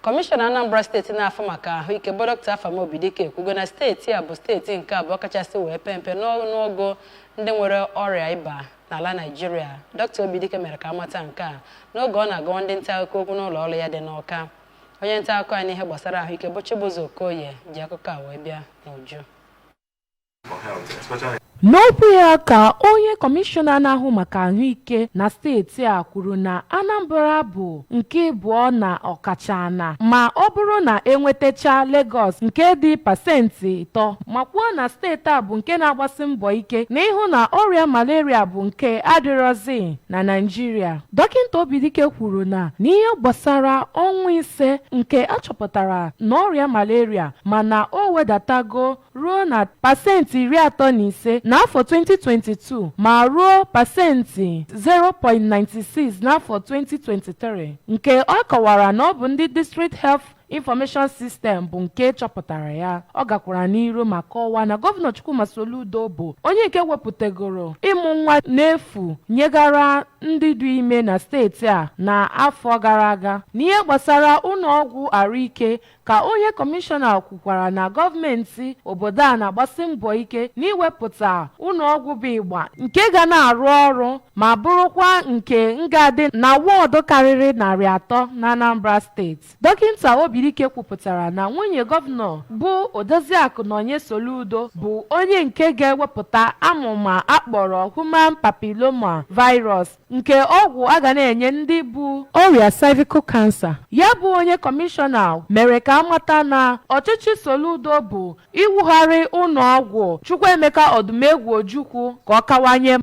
Kọmishọna Anambra steeti na-afọ maka ahụike bụ Dr. Afam Obidike ekwugo na steeti a bụ steeti nke abụọ kachasị wee pee mpe n'ọnụọgụ ndị nwere ọrịa ịba n'ala Naịjirịa. Dr. Obidike mere ka amata nke a n'oge ọ na-agwa ndị nta akụkọ okwu n'ụlọ ọrụ ya dị n'Awka. Onye nta akụkọ anyị n'ihe gbasara ahụike bụ Chibuzo Okoye ji akụkọ a wee bịa n'uju. N'okwu ya ka onye kọmishọna na-ahụ maka ahụike na steeti a kwuru na Anambra bụ nke abụọ na ọkachana ma ọ bụrụ na enwetacha Lagos nke dị pasentị 3 ma kwuo na steeti a bụ nke na-agbasi mbọ ike na ịhụ na ọrịa malaria bụ nke adịrọzi na Naịjirịa. Dọkịta Obidike kwuru na n'ihe gbasara ọnwa 5 nke achọpụtara n'ọrịa malaria mana o wedatago ruo na pasentị 35 n'afọ 2022 ma ruo pasentị 0.96 n'afọ 2023 nke ọ kọwara na ọ bụ ndị District Health Information System bụ nke chọpụtara ya. Ọ gakwara n'iru ma kọwaa na Gọvanọ Chukwuma Soludo bụ onye nke wepụtagoro ịmụ nwa n'efu nyegara ndị dị ime na steeti a na afọ gara aga. N'ihe gbasara ụlọọgwụ arụike ka onye kọmishọna kwukwara na gọọmenti obodo a na-agbasi mbọ ike n'iwepụta ụlọọgwụ bụ ịgba nke ga na-arụ ọrụ ma bụrụkwa nke ngadị na wọọdụ karịrị 300 na Anambra steeti. Dọkịta Obidike kwupụtara na nwunye gọvanọ bụ Odoziakụ Nonye Soludo bụ onye nke ga-ewepụta amụma akpọrọ Human Papilloma Virus nke ọgwụ a ga na-enye ndị bụ ọrịa cervical cancer. Ya bụ onye kọmishọna mere ka amata na ọchịchị Soludo bụ iwugharị ụlọọgwụ Chukwuemeka Odumegwu Ojukwu ka ọ kawanye